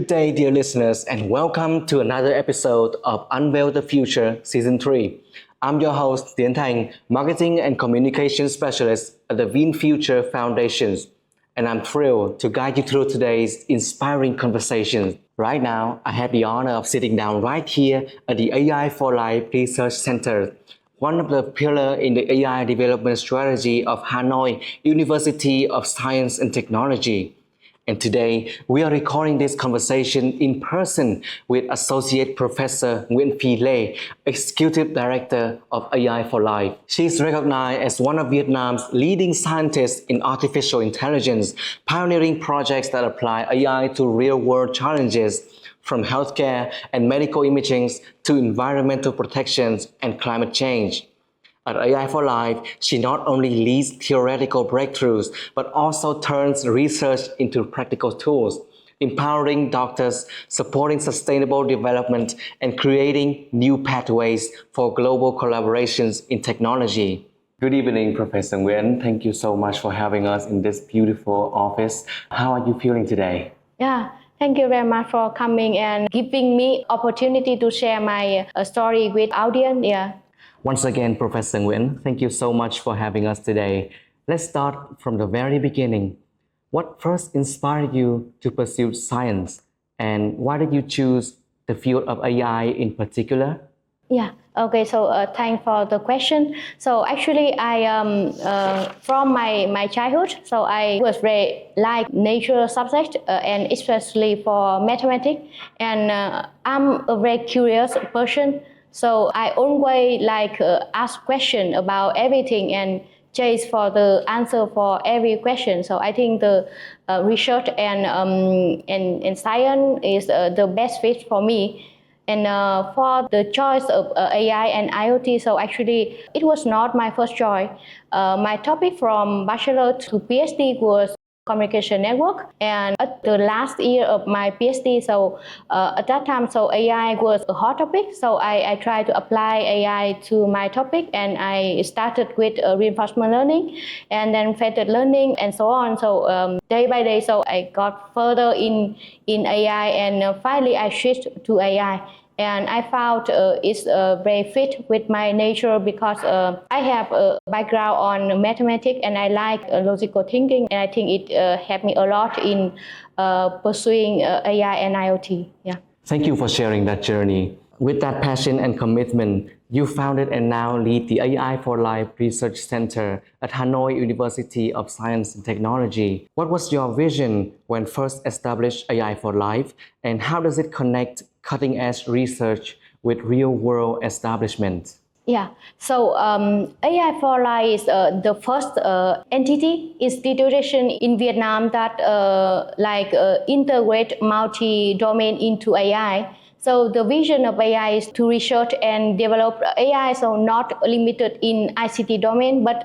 day, dear listeners, and welcome to another episode of Unveil the Future Season 3. I'm your host, Tiến Thành, Marketing and Communication Specialist at the Nguyen Future Foundations, and I'm thrilled to guide you through today's inspiring conversations. Right now, I have the honor of sitting down right here at the AI4Life Research Center, one of the pillars in the AI development strategy of Hanoi University of Science and Technology. And today, we are recording this conversation in person with Associate Professor Nguyen Phi, Executive Director of AI4Life. She is recognized as one of Vietnam's leading scientists in artificial intelligence, pioneering projects that apply AI to real-world challenges, from healthcare and medical imaging to environmental protections and climate change. At AI4Life, she not only leads theoretical breakthroughs, but also turns research into practical tools, empowering doctors, supporting sustainable development, and creating new pathways for global collaborations in technology. Good evening, Professor Nguyen. Thank you so much for having us in this beautiful office. How are you feeling today? Thank you very much for coming and giving me opportunity to share my story with audience. Once again, Professor Nguyen, thank you so much for having us today. Let's start from the very beginning. What first inspired you to pursue science, and why did you choose the field of AI in particular? Thanks for the question. So actually, from my childhood, so I was very like nature subject and especially for mathematics. And I'm a very curious person. So I always ask questions about everything and chase for the answer for every question. So I think the research and science is the best fit for me. And for the choice of AI and IoT, so actually it was not my first choice. My topic from bachelor to PhD was communication network, and at the last year of my PhD, so at that time, so AI was a hot topic, so I tried to apply AI to my topic, and I started with reinforcement learning and then featured learning and so on. So day by day, so I got further in AI, and finally I switched to AI. And I found it's very fit with my nature because I have a background on mathematics and I like logical thinking, and I think it helped me a lot in pursuing AI and IoT. Thank you for sharing that journey. With that passion and commitment, you founded and now lead the AI4Life Research Center at Hanoi University of Science and Technology. What was your vision when first established AI4Life, and how does it connect cutting-edge research with real-world establishment? So AI4Life is the first entity, institution in Vietnam that integrate multi-domain into AI. So the vision of AI is to research and develop AI, so not limited in ICT domain, but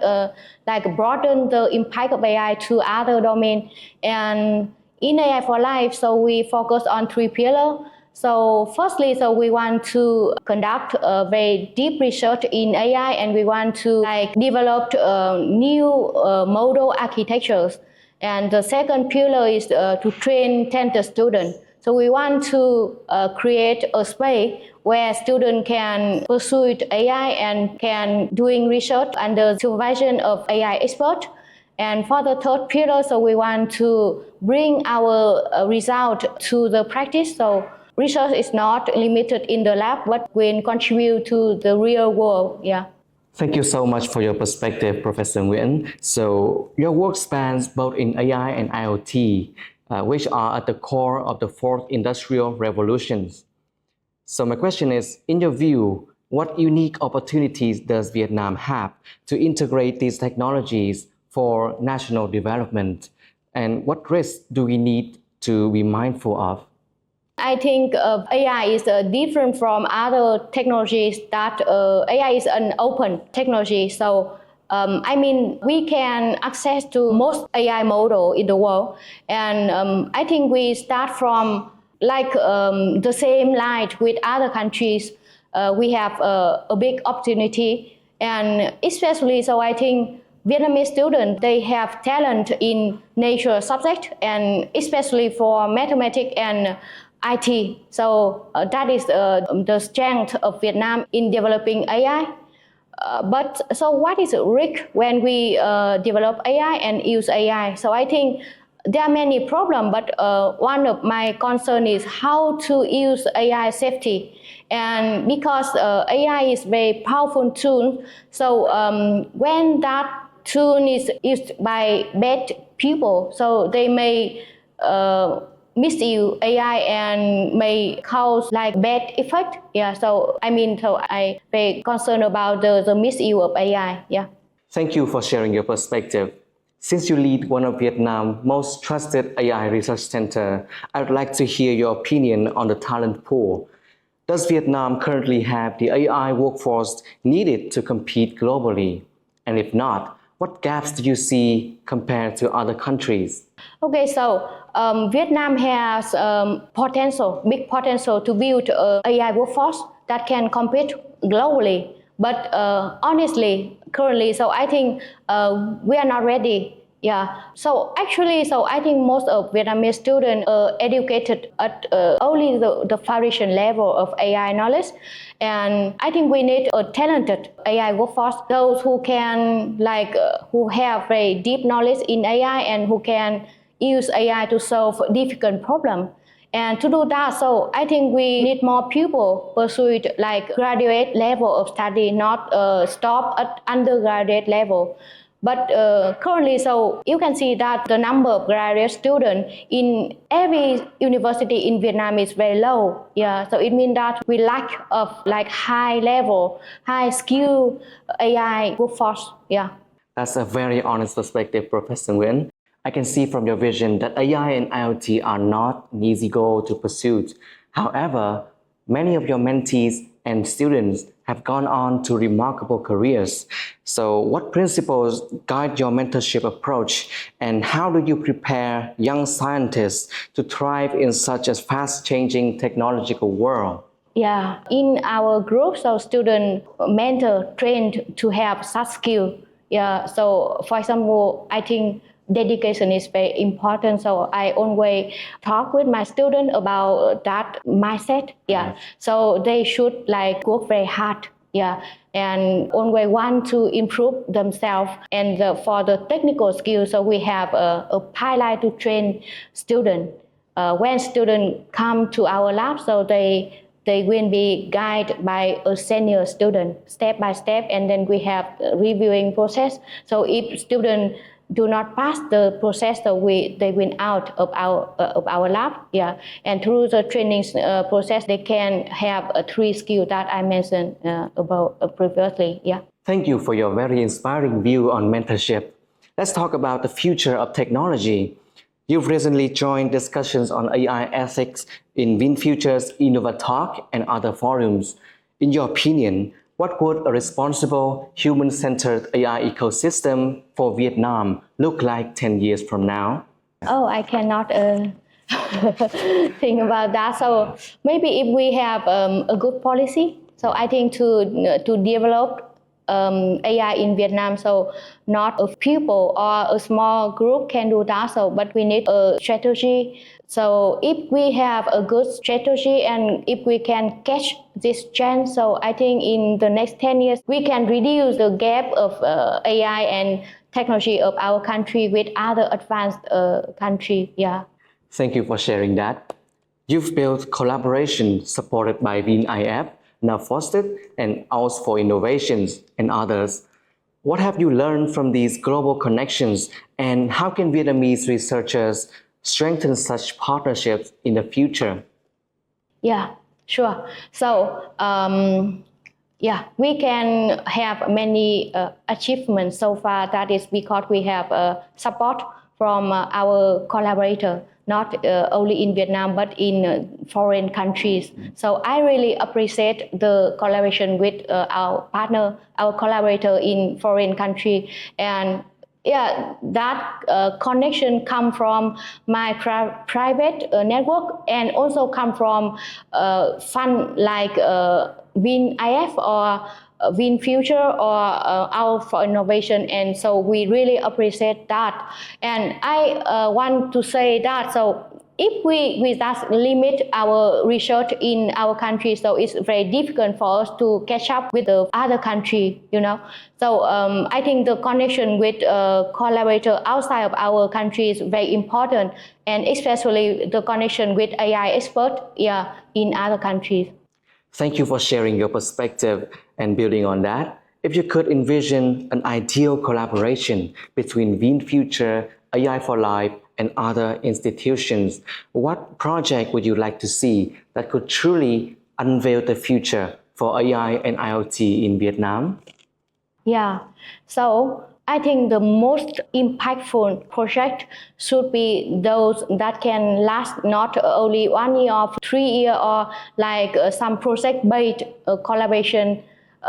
broaden the impact of AI to other domains. And in AI4Life, so we focus on three pillars. So firstly, so we want to conduct a very deep research in AI, and we want to develop new model architectures. And the second pillar is to train talented students. So we want to create a space where students can pursue AI and can doing research under supervision of AI experts. And for the third pillar, so we want to bring our result to the practice. So research is not limited in the lab, but will contribute to the real world. Thank you so much for your perspective, Professor Nguyen. So your work spans both in AI and IoT, which are at the core of the fourth industrial revolutions. So my question is, in your view, what unique opportunities does Vietnam have to integrate these technologies for national development? And what risks do we need to be mindful of? I think AI is different from other technologies that AI is an open technology. So we can access to most AI model in the world. And I think we start from the same line with other countries. We have a big opportunity, and especially so I think Vietnamese students, they have talent in nature subject, and especially for mathematics and IT. So that is the strength of Vietnam in developing AI. But so what is the risk when we develop AI and use AI? So I think there are many problems, but one of my concern is how to use AI safety. And because AI is very powerful tool, so when that tool is used by bad people, so they may misuse AI and may cause like bad effect. Yeah, so I very concerned about the misuse of AI. Yeah. Thank you for sharing your perspective. Since you lead one of Vietnam's most trusted AI research center, I would like to hear your opinion on the talent pool. Does Vietnam currently have the AI workforce needed to compete globally? And if not, what gaps do you see compared to other countries? Okay, so Vietnam has big potential to build an AI workforce that can compete globally. But honestly, currently, so I think we are not ready. Yeah. So actually, so I think most of Vietnamese students are educated at only the foundation level of AI knowledge, and I think we need a talented AI workforce, those who can who have very deep knowledge in AI and who can use AI to solve difficult problems. And to do that, so I think we need more people pursue like graduate level of study, not stop at undergraduate level. But currently, so you can see that the number of graduate students in every university in Vietnam is very low. Yeah, so it means that we lack of like high level, high skill AI workforce. Yeah. That's a very honest perspective, Professor Nguyen. I can see from your vision that AI and IoT are not an easy goal to pursue. However, many of your mentees and students have gone on to remarkable careers. So, what principles guide your mentorship approach, and how do you prepare young scientists to thrive in such a fast-changing technological world? Yeah, in our group, so student mentor trained to have such skill. Yeah, so for example, I think dedication is very important. So I always talk with my student about that mindset. Yeah, so they should like work very hard. Yeah, and always want to improve themselves. And for the technical skills, so we have a pilot to train students. When students come to our lab, so they will be guided by a senior student step by step, and then we have a reviewing process. So if students do not pass the process, so they went out of our lab. Yeah, and through the training process, they can have a 3 skills that I mentioned about previously. Yeah. Thank you for your very inspiring view on mentorship. Let's talk about the future of technology. You've recently joined discussions on AI ethics in Win Future's Innova Talk and other forums. In your opinion, what would a responsible, human-centered AI ecosystem for Vietnam look like 10 years from now? Oh, I cannot think about that. So maybe if we have a good policy, so I think to develop AI in Vietnam, so not a people or a small group can do that. So, but we need a strategy. So if we have a good strategy and if we can catch this trend, so I think in the next 10 years we can reduce the gap of AI and technology of our country with other advanced country. Yeah. Thank you for sharing that. You've built collaboration supported by WinIF, now fostered, and Aus for Innovations and others. What have you learned from these global connections, and how can Vietnamese researchers strengthen such partnerships in the future? Yeah, sure. So yeah, we can have many achievements so far. That is because we have support from our collaborator, not only in Vietnam, but in foreign countries. So I really appreciate the collaboration with our partner, our collaborator in foreign country. And yeah, that connection come from my private network and also come from fund like WinIF or Win Future or Out for Innovation, and so we really appreciate that. And I want to say that so if we just limit our research in our country, so it's very difficult for us to catch up with the other country, So I think the connection with collaborator outside of our country is very important, and especially the connection with AI expert, in other countries. Thank you for sharing your perspective and building on that. If you could envision an ideal collaboration between Wien Future, AI4Life, and other institutions, what project would you like to see that could truly unveil the future for AI and IoT in Vietnam? Yeah, so I think the most impactful project should be those that can last not only 1 year or 3 years, or like some project-based collaboration.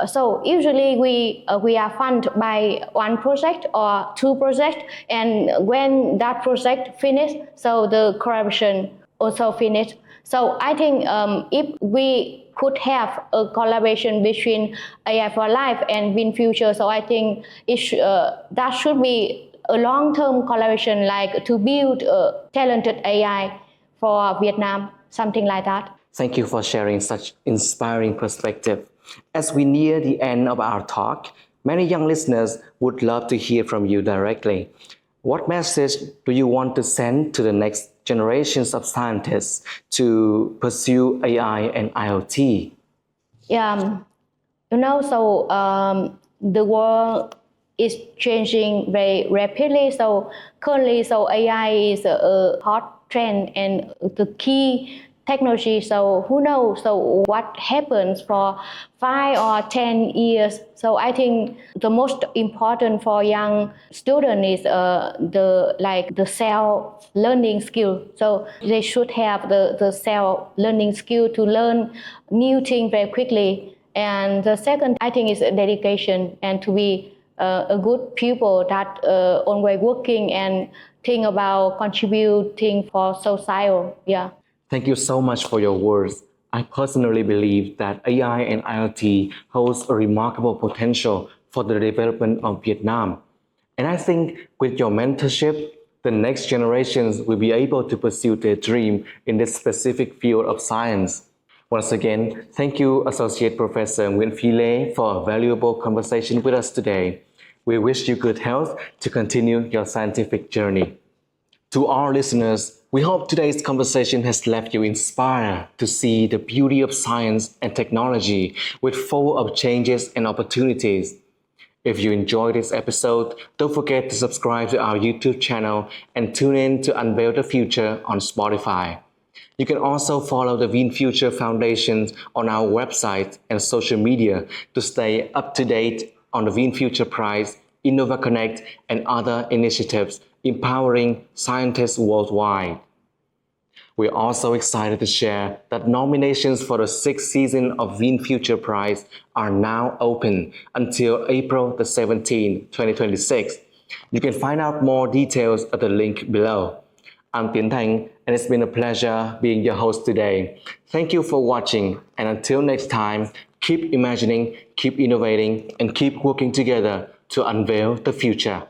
So usually we are funded by one project or two projects, and when that project finished, so the collaboration also finished. So I think if we could have a collaboration between AI4Life and Win Future, so I think that should be a long-term collaboration, like to build a talented AI for Vietnam, something like that. Thank you for sharing such inspiring perspective. As we near the end of our talk, many young listeners would love to hear from you directly. What message do you want to send to the next generations of scientists to pursue AI and IoT? Yeah, the world is changing very rapidly. So currently, so AI is a hot trend and the key technology. So who knows? So what happens for 5 or 10 years? So I think the most important for young student is the self-learning skill. So they should have the self-learning skill to learn new things very quickly. And the second, I think, is dedication, and to be a good pupil that always working and think about contributing for society. Yeah. Thank you so much for your words. I personally believe that AI and IoT holds a remarkable potential for the development of Vietnam. And I think with your mentorship, the next generations will be able to pursue their dream in this specific field of science. Once again, thank you, Associate Professor Nguyen Phi for a valuable conversation with us today. We wish you good health to continue your scientific journey. To our listeners, we hope today's conversation has left you inspired to see the beauty of science and technology with full of changes and opportunities. If you enjoyed this episode, don't forget to subscribe to our YouTube channel and tune in to Unveil the Future on Spotify. You can also follow the Wien Future Foundation on our website and social media to stay up to date on the Wien Future Prize, Innova Connect, and other initiatives empowering scientists worldwide. We're also excited to share that nominations for the 6th season of Wien Future Prize are now open until April the 17th, 2026. You can find out more details at the link below. I'm Tiến Thành, and it's been a pleasure being your host today. Thank you for watching, and until next time, keep imagining, keep innovating, and keep working together to unveil the future.